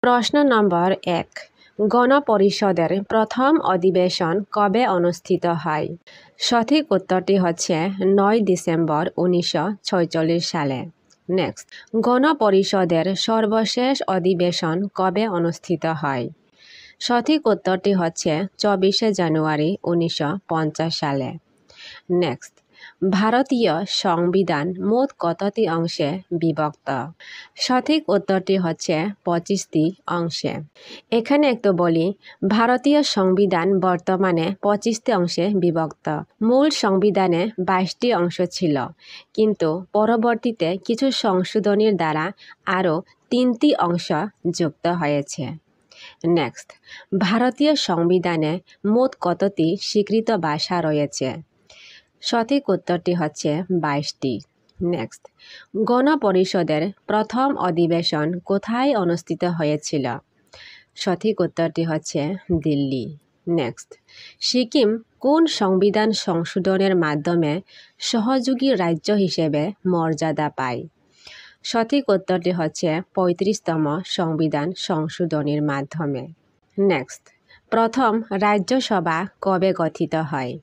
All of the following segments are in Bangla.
প্রশ্ন নম্বর ১ গণপরিষদের প্রথম অধিবেশন কবে অনুষ্ঠিত হয়? সঠিক উত্তরটি হচ্ছে ৯ ডিসেম্বর ১৯৪৬ সালে। নেক্সট, গণপরিষদের সর্বশেষ অধিবেশন কবে অনুষ্ঠিত হয়? সঠিক উত্তরটি হচ্ছে ২৪শে জানুয়ারি ১৯৫০ সালে। নেক্সট, ভারতীয় সংবিধান মোট কতটি অংশে বিভক্ত? সঠিক উত্তরটি হচ্ছে ২৫টি অংশে। এখানে একটু বলি, ভারতীয় সংবিধান বর্তমানে ২৫টি অংশে বিভক্ত। মূল সংবিধানে ২২টি অংশ ছিল, কিন্তু পরবর্তীতে কিছু সংশোধনীর দ্বারা আরও ৩টি অংশ যুক্ত হয়েছে। নেক্সট, ভারতীয় সংবিধানে মোট কতটি স্বীকৃত ভাষা রয়েছে? সঠিক উত্তরটি হচ্ছে ২২টি। নেক্সট, গণপরিষদের প্রথম অধিবেশন কোথায় অনুষ্ঠিত হয়েছিল? সঠিক উত্তরটি হচ্ছে দিল্লি। নেক্সট, সিকিম কোন সংবিধান সংশোধনের মাধ্যমে সহযোগী রাজ্য হিসেবে মর্যাদা পায়? সঠিক উত্তরটি হচ্ছে ৩৫তম সংবিধান সংশোধনীর মাধ্যমে। নেক্সট, প্রথম রাজ্যসভা কবে গঠিত হয়?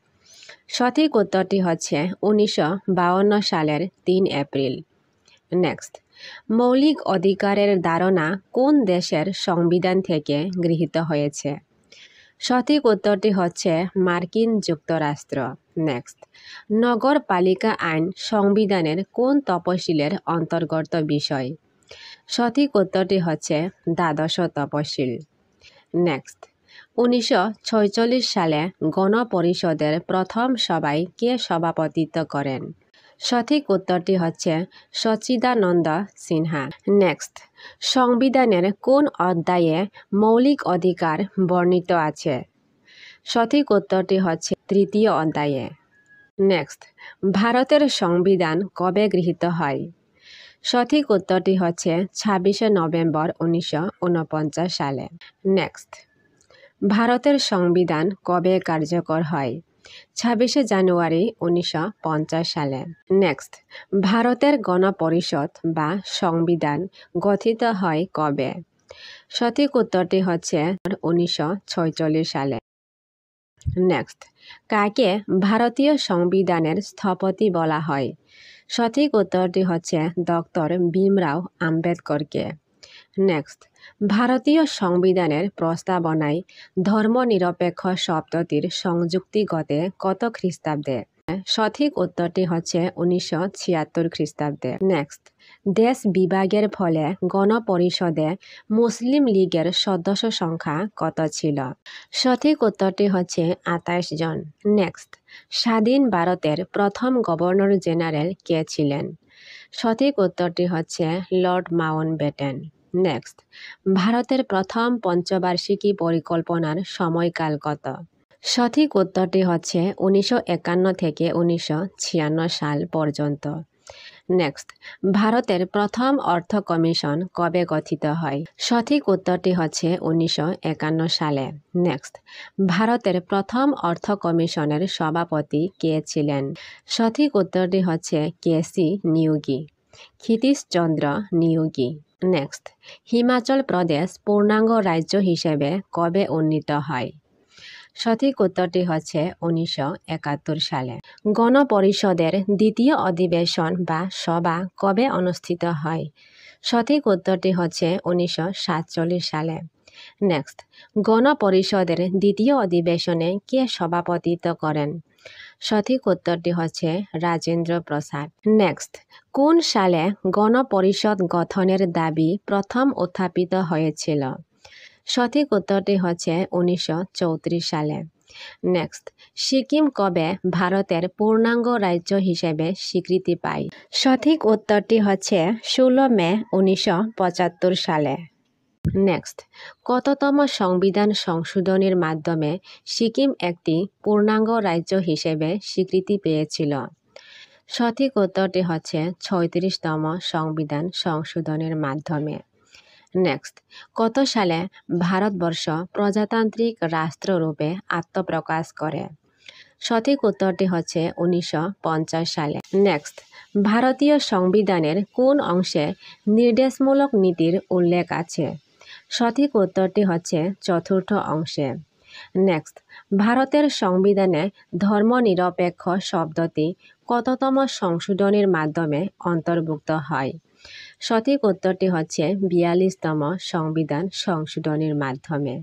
সঠিক উত্তরটি হচ্ছে ১৯৫২ সালের ৩ এপ্রিল। নেক্সট, মৌলিক অধিকারের ধারণা কোন দেশের সংবিধান থেকে গৃহীত হয়েছে? সঠিক উত্তরটি হচ্ছে মার্কিন যুক্তরাষ্ট্র। নেক্সট, নগরপালিকা আইন সংবিধানের কোন তফসিলের অন্তর্গত বিষয়? সঠিক উত্তরটি হচ্ছে দ্বাদশ তফসিল। নেক্সট, ১৯৪৬ সালে গণপরিষদের প্রথম সভায় কে সভাপতিত্ব করেন? সঠিক উত্তরটি হচ্ছে সচ্চিদানন্দ সিনহা। নেক্সট, সংবিধানের কোন অধ্যায়ে মৌলিক অধিকার বর্ণিত আছে? সঠিক উত্তরটি হচ্ছে ৩য় অধ্যায়ে। নেক্সট, ভারতের সংবিধান কবে গৃহীত হয়? সঠিক উত্তরটি হচ্ছে ২৬শে নভেম্বর ১৯৪৯ সালে। নেক্সট, ভারতের সংবিধান কবে কার্যকর হয়? ২৬শে জানুয়ারি ১৯৫০ সালে। নেক্সট, ভারতের গণপরিষদ বা সংবিধান গঠিত হয় কবে? সঠিক উত্তরটি হচ্ছে ১৯৪৬ সালে। নেক্সট, কাকে ভারতীয় সংবিধানের স্থপতি বলা হয়? সঠিক উত্তরটি হচ্ছে ডক্টর ভীমরাও আম্বেদকরকে। নেক্সট, ভারতীয় সংবিধানের প্রস্তাবনায় ধর্মনিরপেক্ষ শব্দটির সংযুক্তি ঘটে কত খ্রিস্টাব্দে? সঠিক উত্তরটি হচ্ছে ১৯৭৬ খ্রিস্টাব্দে। নেক্সট, দেশ বিভাগের ফলে গণপরিষদে মুসলিম লীগের সদস্য সংখ্যা কত ছিল? সঠিক উত্তরটি হচ্ছে ২৮ জন। নেক্সট, স্বাধীন ভারতের প্রথম গভর্নর জেনারেল কে ছিলেন? সঠিক উত্তরটি হচ্ছে লর্ড মাউন্টব্যাটেন। নেক্সট, ভারতের প্রথম পঞ্চবার্ষিকী পরিকল্পনার সময়কাল কত? সঠিক উত্তরটি হচ্ছে ১৯৫১ থেকে ১৯৫৬ সাল পর্যন্ত। নেক্সট, ভারতের প্রথম অর্থ কমিশন কবে গঠিত হয়? সঠিক উত্তরটি হচ্ছে ১৯৫১ সালে। নেক্সট, ভারতের প্রথম অর্থ কমিশনের সভাপতি কে ছিলেন? সঠিক উত্তরটি হচ্ছে কেসি নিয়োগী, ক্ষিতীশচন্দ্র নিয়োগী। নেক্সট, হিমাচল প্রদেশ পূর্ণাঙ্গ রাজ্য হিসেবে কবে উন্নীত হয়? সঠিক উত্তরটি হচ্ছে ১৯৭১ সালে। গণপরিষদের দ্বিতীয় অধিবেশন বা সভা কবে অনুষ্ঠিত হয়? সঠিক উত্তরটি হচ্ছে ১৯৪৭ সালে। নেক্সট, গণপরিষদের দ্বিতীয় অধিবেশনে কে সভাপতিত্ব করেন? সঠিক উত্তরটি হচ্ছে রাজেন্দ্র প্রসাদ। নেক্সট, কোন সালে গণপরিষদ গঠনের দাবি প্রথম উত্থাপিত হয়েছিল? সঠিক উত্তরটি হচ্ছে ১৯৩৪ সালে। নেক্সট, সিকিম কবে ভারতের পূর্ণাঙ্গ রাজ্য হিসেবে স্বীকৃতি পায়? সঠিক উত্তরটি হচ্ছে ১৬ মে ১৯৭৫ সালে। নেক্সট, কততম সংবিধান সংশোধনীর মাধ্যমে সিকিম একটি পূর্ণাঙ্গ রাজ্য হিসেবে স্বীকৃতি পেয়েছিল? সঠিক উত্তরটি হচ্ছে ৩৬তম সংবিধান সংশোধনের মাধ্যমে। নেক্সট, কত সালে ভারতবর্ষ প্রজাতান্ত্রিক রাষ্ট্ররূপে আত্মপ্রকাশ করে? সঠিক উত্তরটি হচ্ছে ১৯৫০ সালে। নেক্সট, ভারতীয় সংবিধানের কোন অংশে নির্দেশমূলক নীতির উল্লেখ আছে? সঠিক উত্তরটি হচ্ছে চতুর্থ অংশে। নেক্সট, ভারতের সংবিধানে ধর্মনিরপেক্ষ শব্দটি কততম সংশোধনীর মাধ্যমে অন্তর্ভুক্ত হয়? সঠিক উত্তরটি হচ্ছে ৪২তম সংবিধান সংশোধনীর মাধ্যমে।